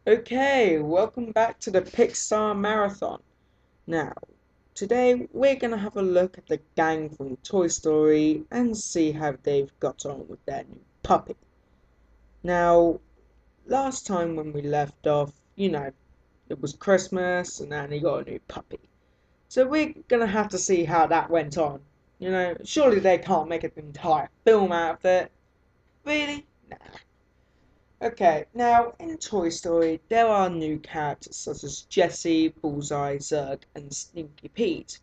Okay, welcome back to the Pixar Marathon. Now, today we're going to have a look at the gang from Toy Story and see how they've got on with their new puppy. Now, last time when we left off, it was Christmas and Annie got a new puppy. So we're going to have to see how that went on. Surely they can't make an entire film out of it. Really? Nah. Okay, now in Toy Story, there are new characters such as Jessie, Bullseye, Zurg, and Stinky Pete.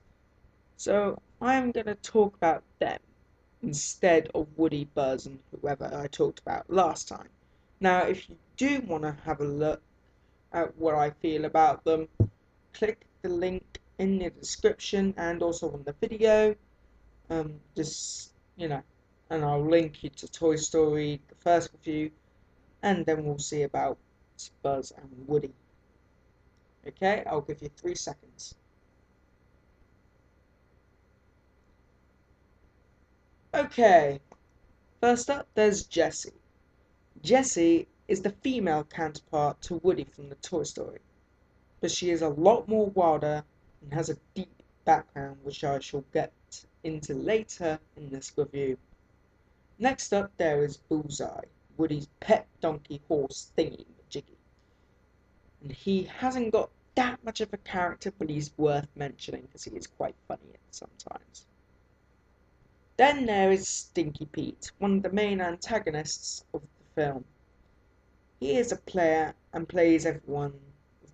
So I'm going to talk about them instead of Woody, Buzz, and whoever I talked about last time. Now, if you do want to have a look at what I feel about them, click the link in the description and also on the video. Just, and I'll link you to Toy Story, the first review, and then we'll see about Buzz and Woody. Okay, I'll give you 3 seconds. Okay, first up there's Jessie. Jessie is the female counterpart to Woody from the Toy Story, but she is a lot more wilder and has a deep background which I shall get into later in this review. Next up there is Bullseye, Woody's pet donkey horse thingy majiggy. And he hasn't got that much of a character, but he's worth mentioning because he is quite funny sometimes. Then there is Stinky Pete, one of the main antagonists of the film. He is a player and plays everyone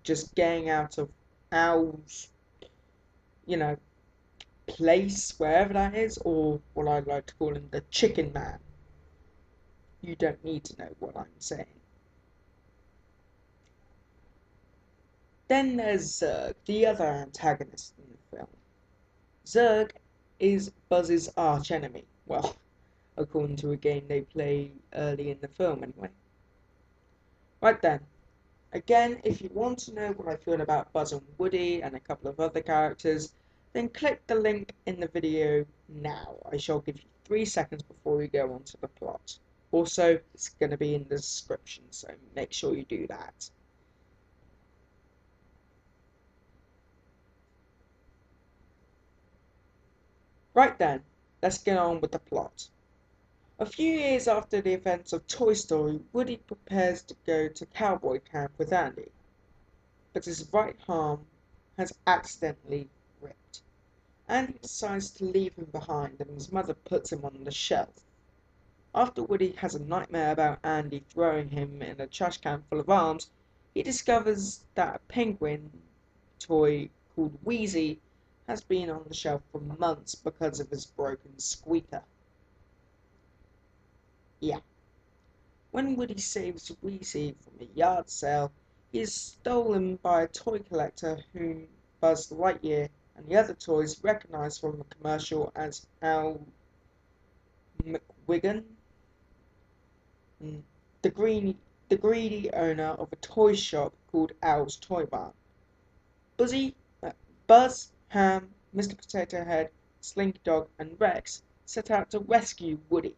just getting out of Al's, you know, place, wherever that is, or what I like to call him, the Chicken Man. You don't need to know what I'm saying. Then there's Zurg, the other antagonist in the film. Zurg is Buzz's arch enemy. Well, according to a game they play early in the film, anyway. Right then, again, if you want to know what I feel about Buzz and Woody and a couple of other characters, then click the link in the video now. I shall give you 3 seconds before we go on to the plot. Also, it's going to be in the description, so make sure you do that. Right then, let's get on with the plot. A few years after the events of Toy Story, Woody prepares to go to cowboy camp with Andy, but his right arm has accidentally ripped. Andy decides to leave him behind and his mother puts him on the shelf. After Woody has a nightmare about Andy throwing him in a trash can full of arms, he discovers that a penguin toy called Wheezy has been on the shelf for months because of his broken squeaker. Yeah. When Woody saves Wheezy from a yard sale, he is stolen by a toy collector whom Buzz Lightyear and the other toys recognize from the commercial as Al McWigan, the greedy owner of a toy shop called Al's Toy Barn. Buzzy, Buzz, Ham, Mr. Potato Head, Slinky Dog, and Rex set out to rescue Woody.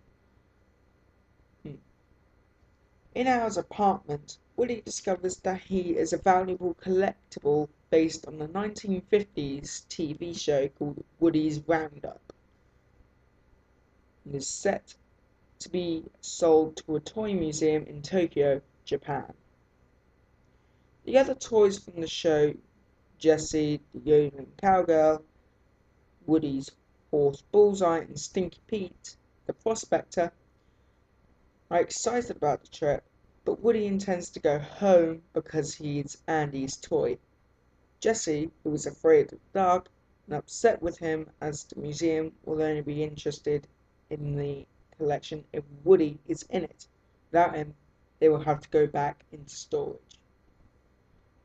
In Al's apartment, Woody discovers that he is a valuable collectible based on the 1950s TV show called Woody's Roundup, and is set to be sold to a toy museum in Tokyo, Japan. The other toys from the show, Jessie, the yodeling cowgirl, Woody's horse Bullseye, and Stinky Pete, the prospector, are excited about the trip, but Woody intends to go home because he's Andy's toy. Jessie, who is afraid of the dark and upset with him as the museum will only be interested in the collection if Woody is in it. Without him, they will have to go back into storage.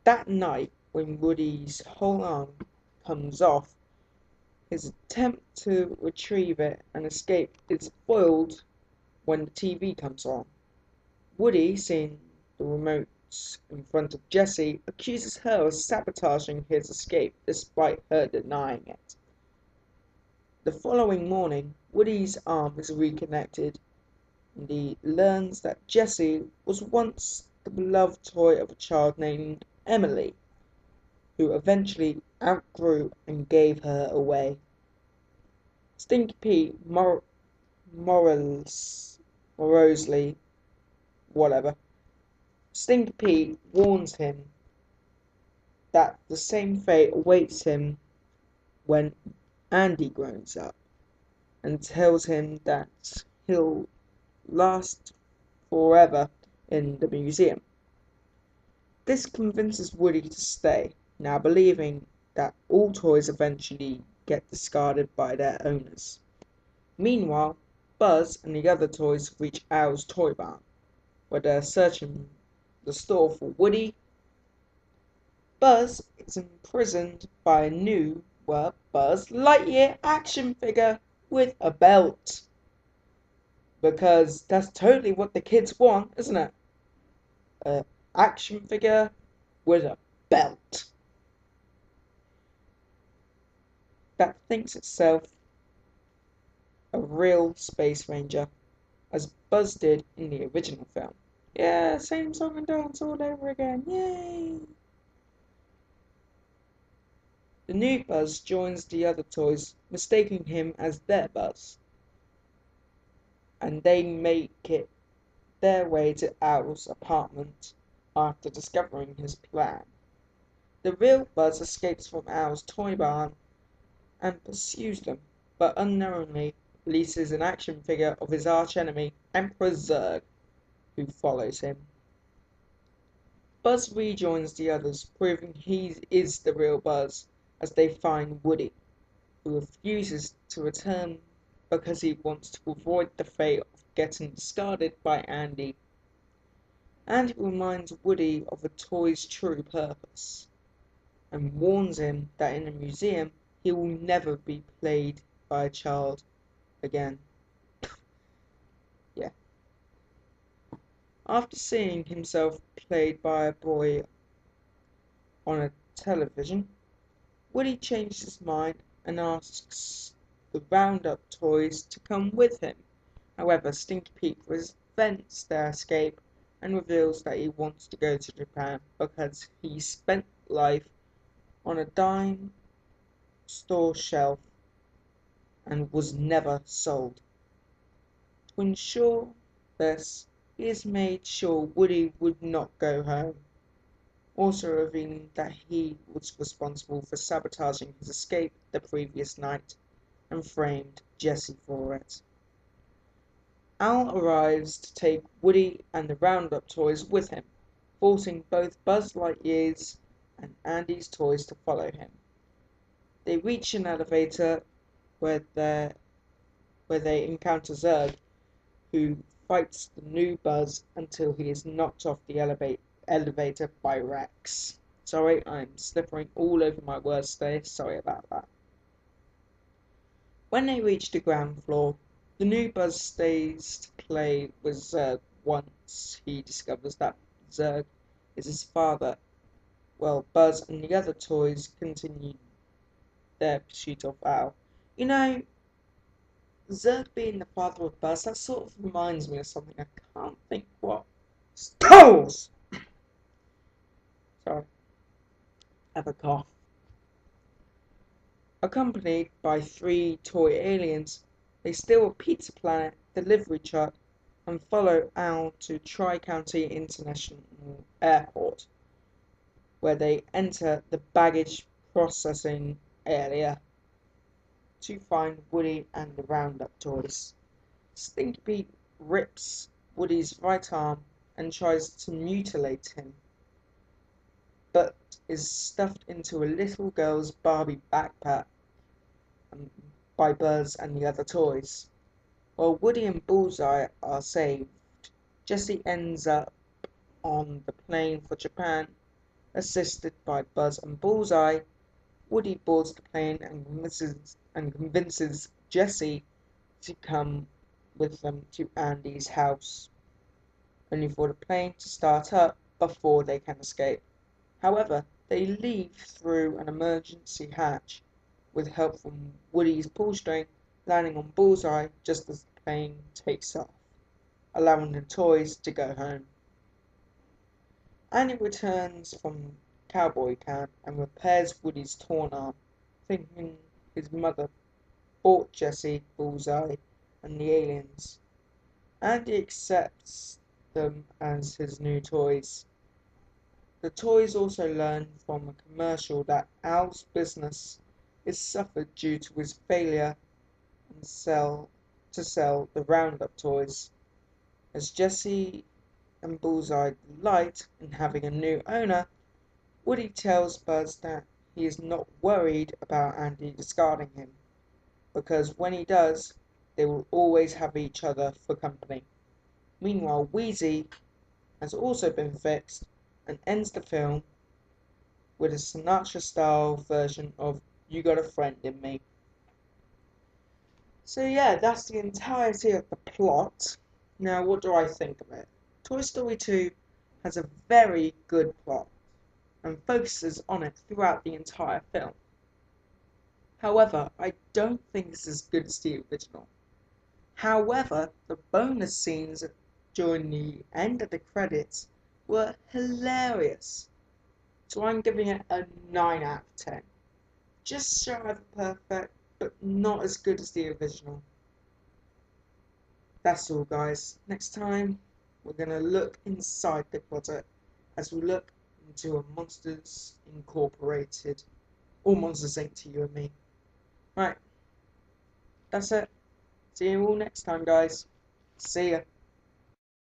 That night, when Woody's whole arm comes off, his attempt to retrieve it and escape is foiled when the TV comes on. Woody, seeing the remote in front of Jessie, accuses her of sabotaging his escape despite her denying it. The following morning, Woody's arm is reconnected and he learns that Jessie was once the beloved toy of a child named Emily, who eventually outgrew and gave her away. Stinky Pete Morosely, whatever. Stinky Pete warns him that the same fate awaits him when Andy grows up, and tells him that he'll last forever in the museum. This convinces Woody to stay, now believing that all toys eventually get discarded by their owners. Meanwhile, Buzz and the other toys reach Al's toy barn, where they're searching the store for Woody. Buzz is imprisoned by a new, Buzz Lightyear action figure with a belt. Because that's totally what the kids want, isn't it? An action figure with a belt that thinks itself a real space ranger, as Buzz did in the original film. Yeah, same song and dance all over again. Yay! The new Buzz joins the other toys, mistaking him as their Buzz, and they make it their way to Al's apartment after discovering his plan. The real Buzz escapes from Al's toy barn and pursues them, but unknowingly releases an action figure of his arch-enemy, Emperor Zurg, who follows him. Buzz rejoins the others, proving he is the real Buzz, as they find Woody, who refuses to return because he wants to avoid the fate of getting discarded by Andy. Andy reminds Woody of a toy's true purpose, and warns him that in a museum he will never be played by a child again. Yeah. After seeing himself played by a boy on a television, Woody changes his mind and asks the Roundup toys to come with him. However, Stinky Pete prevents their escape and reveals that he wants to go to Japan because he spent life on a dime store shelf and was never sold. To ensure this, he has made sure Woody would not go home, also revealing that he was responsible for sabotaging his escape the previous night and framed Jessie for it. Al arrives to take Woody and the Roundup toys with him, forcing both Buzz Lightyear's and Andy's toys to follow him. They reach an elevator where they encounter Zurg, who fights the new Buzz until he is knocked off the elevator by Rex. Sorry, I'm slippering all over my words today. Sorry about that. When they reach the ground floor, the new Buzz stays to play with Zurg once he discovers that Zurg is his father, while Buzz and the other toys continue their pursuit of Al. You know, Zurg being the father of Buzz, that sort of reminds me of something. I can't think what. Skulls! Sorry, I have a cough. Accompanied by 3 toy aliens, they steal a Pizza Planet delivery truck and follow Al to Tri-County International Airport, where they enter the baggage processing area to find Woody and the Roundup toys. Stinky Pete rips Woody's right arm and tries to mutilate him, but is stuffed into a little girl's Barbie backpack by Buzz and the other toys. While Woody and Bullseye are saved, Jessie ends up on the plane for Japan, assisted by Buzz and Bullseye. Woody boards the plane and convinces Jessie to come with them to Andy's house, only for the plane to start up before they can escape. However, they leave through an emergency hatch with help from Woody's pull string, landing on Bullseye just as the plane takes off, allowing the toys to go home. Andy returns from cowboy camp and repairs Woody's torn arm, thinking his mother bought Jesse, Bullseye, and the aliens. Andy accepts them as his new toys. The toys also learn from a commercial that Al's business is suffered due to his failure to sell the Roundup toys. As Jesse and Bullseye delight in having a new owner, Woody tells Buzz that he is not worried about Andy discarding him, because when he does, they will always have each other for company. Meanwhile, Wheezy has also been fixed and ends the film with a Sinatra-style version of You Got a Friend in Me. So yeah, that's the entirety of the plot. Now, what do I think of it? Toy Story 2 has a very good plot and focuses on it throughout the entire film. However, I don't think it's as good as the original. However, the bonus scenes during the end of the credits were hilarious. So I'm giving it a 9 out of 10. Just shy of perfect, but not as good as the original. That's all, guys. Next time, we're going to look inside the closet as we look into a Monsters Incorporated, or Monsters Inc. to you and me. Right, that's it. See you all next time, guys. See ya.